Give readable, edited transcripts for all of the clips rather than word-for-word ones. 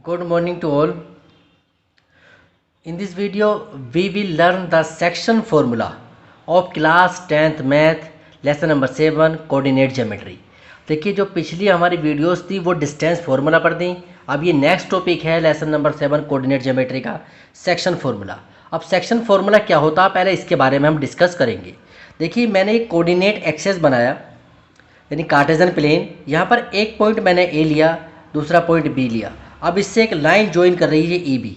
Good morning to all. In this video, we will learn the section formula of class 10th math lesson number 7 coordinate geometry. देखिए जो पिछली हमारी videos थी वो distance formula पर थी। अब ये नेक्स्ट टॉपिक है लेसन नंबर 7 कोऑर्डिनेट ज्योमेट्री का सेक्शन फार्मूला। अब सेक्शन फार्मूला क्या होता है पहले इसके बारे में हम डिस्कस करेंगे। देखिए मैंने एक कोऑर्डिनेट एक्सेस बनाया यानी कार्टेशियन प्लेन। यहाँ पर एक पॉइंट मैंने ए लिया, दूसरा पॉइंट बी लिया। अब इससे एक लाइन ज्वाइन कर रही है ए बी,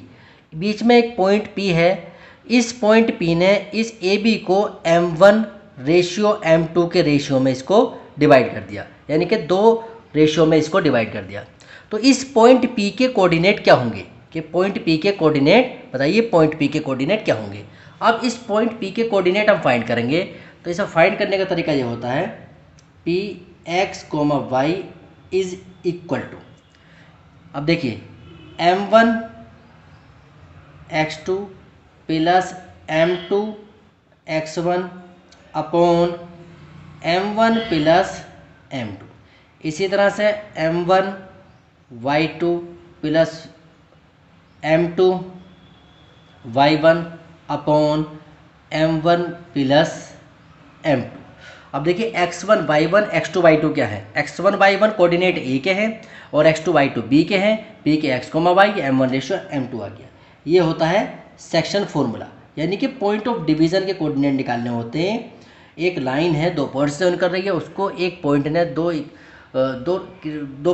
बीच में एक पॉइंट पी है। इस पॉइंट पी ने इस ए बी को m1 रेशियो m2 के रेशियो में इसको डिवाइड कर दिया, यानी कि 2 रेशियो में इसको डिवाइड कर दिया। तो इस पॉइंट पी के कोऑर्डिनेट क्या होंगे कि पॉइंट पी के कोऑर्डिनेट बताइए, पॉइंट पी के कोऑर्डिनेट क्या होंगे। अब इस पॉइंट पी के कोऑर्डिनेट हम फाइंड करेंगे। तो इसे फाइंड करने का तरीका ये होता है P X comma Y is equal to, अब देखिए m1 x2 plus m2 x1 upon m1 plus m2। इसी तरह से m1 y2 plus m2 y1 upon m1 plus m2। अब देखिए x1 y1 x2 y2 क्या है। x1 y1 कोऑर्डिनेट ए के हैं और x2 y2 बी के हैं। बी के x, y m1 ratio m2 आ गया। ये होता है सेक्शन फॉर्मूला, यानी कि पॉइंट ऑफ डिवीज़न के कोऑर्डिनेट निकालने होते हैं। एक लाइन है, 2 पॉइंट से कर रही है, उसको एक पॉइंट ने दो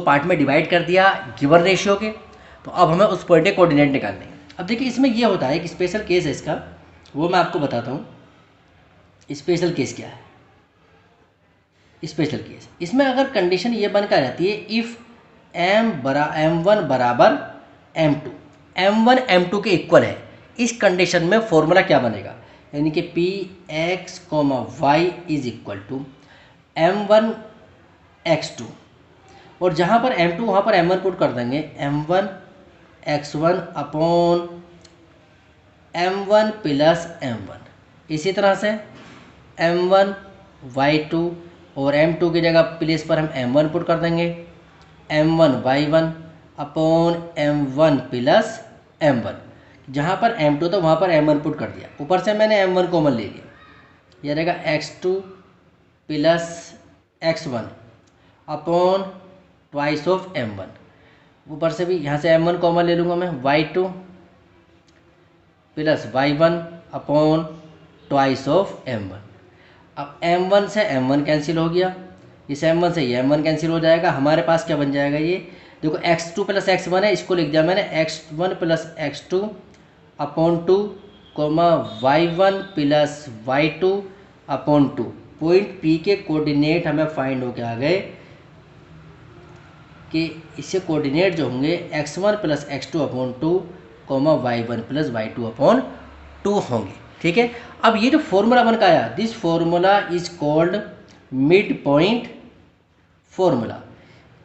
पार्ट में डिवाइड कर दिया गिवन रेशियो के। तो अब हमें उस पॉइंट के कोऑर्डिनेट निकालने हैं। अब देखिए इसमें यह होता है एक स्पेशल केस है इसका, वो मैं आपको बताता हूँ। स्पेशल केस क्या है? स्पेशल केस इसमें अगर कंडीशन ये बनकर रहती है इफ़ m1 बराबर m2, m1 m2 के इक्वल है, इस कंडीशन में फॉर्मूला क्या बनेगा, यानी कि P X comma Y is equal to m1 x2, और जहाँ पर m2 वहाँ पर m1 पुट कर देंगे, m1 x1 upon m1 plus m1। इसी तरह से m1 y2 और m2 की जगह प्लेस पर हम m1 पुट कर देंगे, m1 y1 upon m1 plus m1। जहाँ पर m2 था वहाँ पर m1 पुट कर दिया, ऊपर से मैंने m1 कॉमन ले लिया, यह रहेगा x2 plus x1 upon twice of m1। ऊपर से भी यहाँ से m1 कॉमन ले लूँगा मैं, y2 plus y1 upon twice of m1। अब m1 से m1 कैंसिल हो गया, इस m1 से ये m1 कैंसिल हो जाएगा। हमारे पास क्या बन जाएगा, ये देखो x2 प्लस x1 है, इसको लिख दिया मैंने x1 plus x2 upon 2 comma y1 plus y2 upon 2। Point P के कोऑर्डिनेट हमें फाइंड होके आ गए कि इससे कोऑर्डिनेट जो होंगे x1 plus x2 upon 2 comma y1 plus y2 upon 2 होंगे। ठीक है, अब ये जो फॉर्मूला बन का आया, this formula is called mid point formula.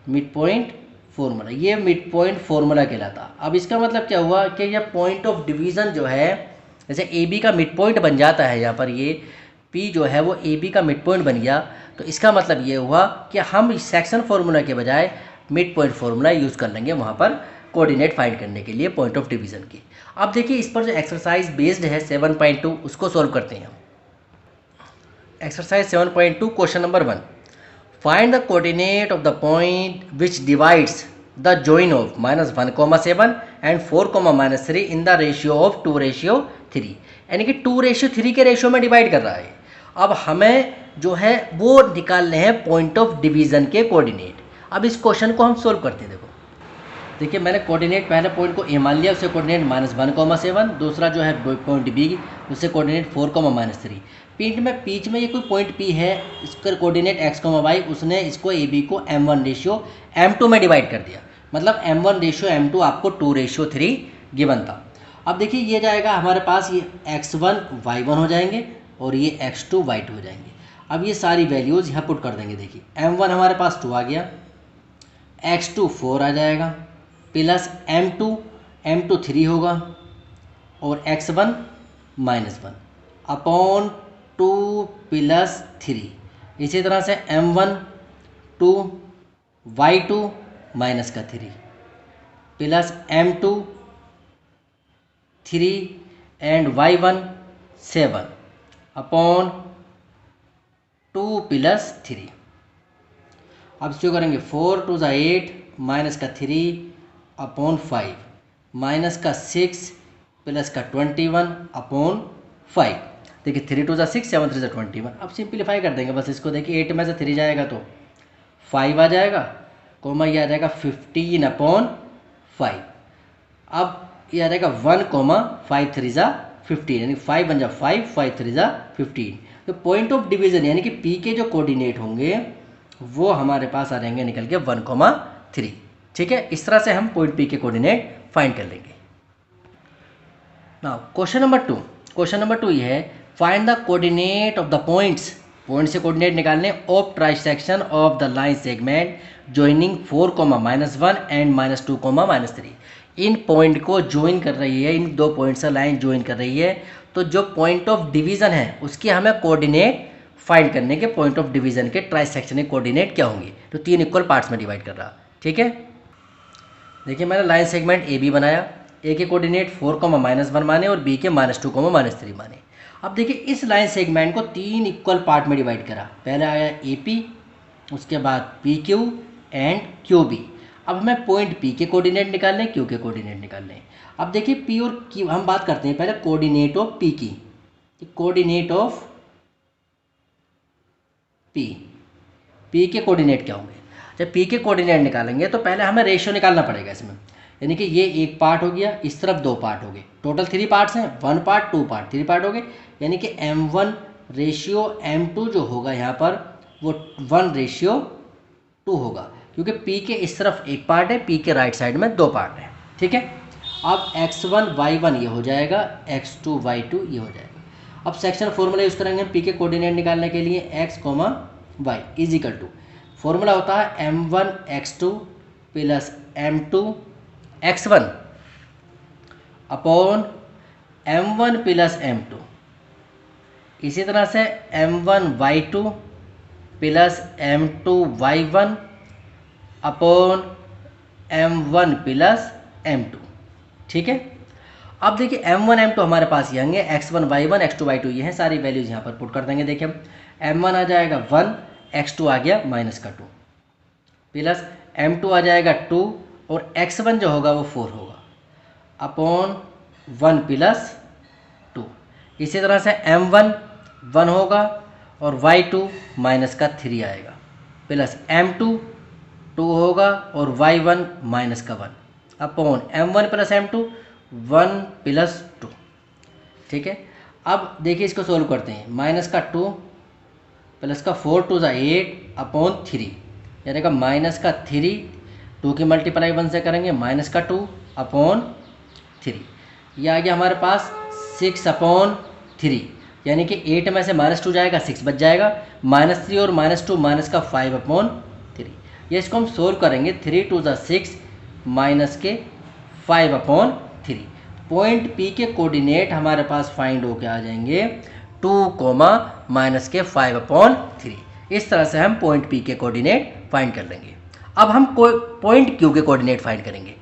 Mid point formula, ये मिड पॉइंट फॉर्मूला कहलाता। अब इसका मतलब क्या हुआ कि यह पॉइंट ऑफ डिवीज़न जो है, जैसे ए बी का मिड पॉइंट बन जाता है, यहाँ पर ये पी जो है वो ए बी का मिड पॉइंट बन गया। तो इसका मतलब ये हुआ कि हम इस सेक्शन फार्मूला के बजाय मिड पॉइंट फार्मूला यूज़ कर लेंगे वहाँ पर कोऑर्डिनेट फाइंड करने के लिए पॉइंट ऑफ डिवीज़न की। अब देखिए इस पर जो एक्सरसाइज बेस्ड है 7.2 उसको सॉल्व करते हैं हम। Exercise 7.2 question number 1, find the coordinate of the point which divides the join of -1,7 and 4,-3 in the ratio of 2:3, यानी कि 2:3 के रेशियो में डिवाइड कर रहा है। अब हमें जो है वो निकालने हैं पॉइंट ऑफ डिवीज़न के कोऑर्डिनेट। अब इस क्वेश्चन को हम सोल्व करते हैं। देखिए मैंने कोऑर्डिनेट पहले पॉइंट को ए मान लिया, उससे कोऑर्डिनेट -1,7, दूसरा जो है पॉइंट बी उससे कोऑर्डिनेट 4,-3। बीच में ये कोई पॉइंट पी है, इसका कोऑर्डिनेट x, y, उसने इसको ए बी को m1 रेशियो m2 में डिवाइड कर दिया, मतलब m1 रेशियो m2 आपको 2:3 गिवन था। अब देखिए ये जाएगा हमारे पास, ये x1 y1 हो जाएंगे और ये x2 y2 हो जाएंगे। अब ये सारी वैल्यूज़ यहाँ पुट कर देंगे। देखिए m1 हमारे पास 2 आ गया, x2 4 आ जाएगा, प्लस m2 3 होगा और x1 -1 अपॉन 2 प्लस 3। इसी तरह से m1 2 y2 -3 plus M2 3 and Y1 7 upon 2 plus 3। अब जो करेंगे 4 2 ज़ा 8 माइनस का 3 अपॉन 5 माइनस का 6 प्लस का 21 अपॉन 5। देखिए 3 2 ज़ा 6 7 3 ज़ा 21। अब सिंप्लीफाई कर देंगे बस इसको। देखिए 8 में से 3 जाएगा तो 5 आ जाएगा, कोमा ये आ जाएगा 15 अपॉन 5। अब ये आ जाएगा 1 कोमा 5 3 ज़ा 15, यानी 5 बन जा 5 5 3 ज़ा 15। तो पॉइंट ऑफ डिवीज़न यानी कि पी के जो कोऑर्डिनेट होंगे वो हमारे पास आ जाएंगे निकल के 1,3। ठीक है, इस तरह से हम पॉइंट पी के कोऑर्डिनेट फाइंड कर लेंगे। नाउ क्वेश्चन नंबर टू ये है, find the coordinate of the points. Point से कोऑर्डिनेट निकालने of trisection of the line segment joining 4, -1 and -2, -3। In point को ज्वाइन कर रही है, इन दो पॉइंट से लाइन ज्वाइन कर रही है। तो जो पॉइंट ऑफ डिवीज़न है उसके हमें कोऑर्डिनेट फाइंड करने के, पॉइंट ऑफ डिवीज़न के ट्राइसेक्शन के कोऑर्डिनेट क्या होंगे। तो 3 इक्वल पार्ट्स में डिवाइड कर रहा। ठीक है, देखिए मैंने लाइन सेगमेंट ए बी बनाया। ए के कोऑर्डिनेट 4, -1 माने और बी के -2, -3 माने। अब देखिए इस लाइन सेगमेंट को 3 इक्वल पार्ट में डिवाइड करा। पहले आया ए पी, उसके बाद P Q and Q B. अब हमें पॉइंट पी के कोऑर्डिनेट निकालने, क्यू के कोऑर्डिनेट निकालने। अब देखिए पी और क्यू, हम बात करते हैं पहले कोऑर्डिनेट ऑफ पी की। कोऑर्डिनेट ऑफ पी के कोऑर्डिनेट क्या होंगे। जब पी के कोऑर्डिनेट निकालेंगे तो पहले हमें रेशियो निकालना पड़ेगा इसमें। यानी कि ये एक पार्ट हो गया, इस तरफ 2 पार्ट हो गए। टोटल 3 पार्ट्स हैं, 1 पार्ट 2 पार्ट, 3 पार्ट हो गए। यानी कि M1 रेशियो M2 जो होगा यहाँ पर वो 1:2 होगा, क्योंकि पी के इस तरफ एक पार्ट है, पी के राइट साइड में 2 पार्ट है। ठीक है, अब x1 y1 ये हो जाएगा, x2 y2 ये हो जाएगा। अब सेक्शन फॉर्मूला यूज़ करेंगे पी के कोऑर्डिनेट निकालने के लिए, x, y is equal to, formula होता है M1 x2 plus M2 x1 upon M1 plus M2। इसी तरह से M1 y2 plus M2 y1 upon M1 plus M2। ठीक है, अब देखिए M1 M2 हमारे पास ये होंगे, x1 y1 x2 y2 ये हैं, सारी वैल्यूज यहाँ पर पुट कर देंगे। देखिए हम M1 आ जाएगा 1, x2 आ गया -2 प्लस M2 आ जाएगा 2 और x1 जो होगा वो 4 होगा अपॉन 1 प्लस 2। इसी तरह से M1 1 होगा और y2 -3 आएगा प्लस M2 2 होगा और y1 -1 upon M1 plus M2 1 plus 2। ठीक है, अब देखिए इसको सोल्व करते हैं। -2 प्लस का 4 2 ज़ा 8 अपॉन 3, यानी का -3, 2 की मल्टीप्लाई 1 से करेंगे, -2 अपॉन 3। यह आ गया हमारे पास 6 अपॉन 3, यानी कि 8 में से -2 जाएगा, 6 बच जाएगा, -3 और -2 माइनस का 5 अपॉन 3। ये इसको हम सोल्व करेंगे, 3 2 ज़ा 6 माइनस के 5 अपॉन 3। पॉइंट पी के कोऑर्डिनेट हमारे पास फाइंड होके आ जाएंगे 2, माइनस के 5 अपॉन 3। इस तरह से हम पॉइंट पी के कोऑर्डिनेट फाइंड कर लेंगे। अब हम पॉइंट क्यू के कोऑर्डिनेट फाइंड करेंगे।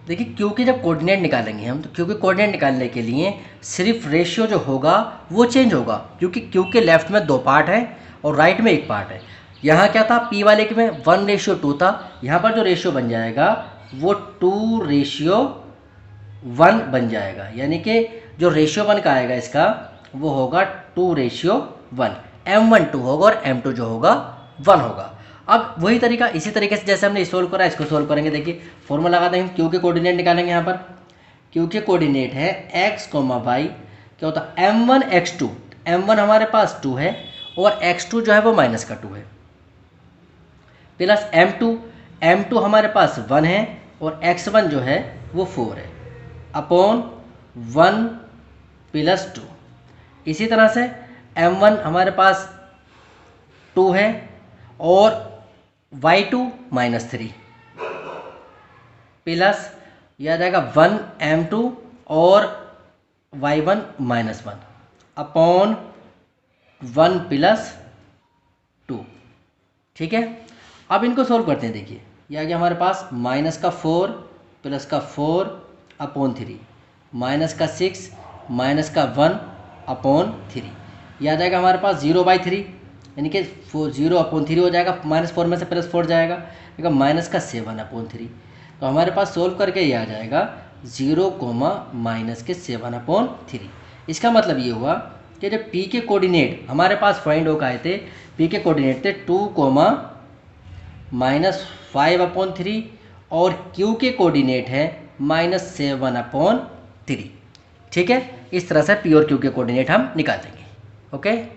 देखिए क्यू के जब कोऑर्डिनेट निकालेंगे हम, तो क्यू के कोऑर्डिनेट निकालने के लिए सिर्फ रेशियो जो होगा वो चेंज होगा, क्योंकि क्यू के लेफ्ट में 2 पार्ट है और राइट में 1 पार्ट है। यहाँ क्या था, पी वाले के में 1:2 था, यहाँ पर जो रेशियो बन जाएगा वो 2:1 बन जाएगा। यानी कि जो रेशियो 1 का आएगा इसका वो होगा 2:1। M1 2 होगा और M2 जो होगा 1 होगा। अब वही तरीका, इसी तरीके से जैसे हमने सोल्व करा इसको सोल्व करेंगे। देखिए फॉर्मूला लगाते हैं, क्यू के कोऑर्डिनेट निकालेंगे। यहाँ पर क्यू के कोऑर्डिनेट है x, y, क्या होता है M1 x2। M1 हमारे पास 2 है और x2 जो है वो -2 है, प्लस M2 हमारे पास 1 है और x1 जो है वो 4 है अपॉन 1 प्लस 2। इसी तरह से M1 हमारे पास 2 है और y2 -3 प्लस यह आ जाएगा 1 M2 और y1 -1 अपॉन 1 प्लस 2। ठीक है, अब इनको सोल्व करते हैं। देखिए यह आ गया हमारे पास माइनस का 4 प्लस का 4 अपॉन 3, माइनस का 6 माइनस का 1 अपॉन 3, याद आएगा हमारे पास 0/3 यानी कि 0/3 हो जाएगा, -4 में से +4 जाएगा माइनस का 7 अपॉन 3। तो हमारे पास सोल्व करके ये आ जाएगा 0, माइनस के 7 अपॉन 3। इसका मतलब ये हुआ कि जब p के कोऑर्डिनेट हमारे पास फाइंड हो आए थे, p के कोऑर्डिनेट थे 2, -5 अपॉन 3 और q के कोऑर्डिनेट है -7 अपॉन 3। ठीक है, इस तरह से p और q के कोऑर्डिनेट हम निकाल देंगे। ओके।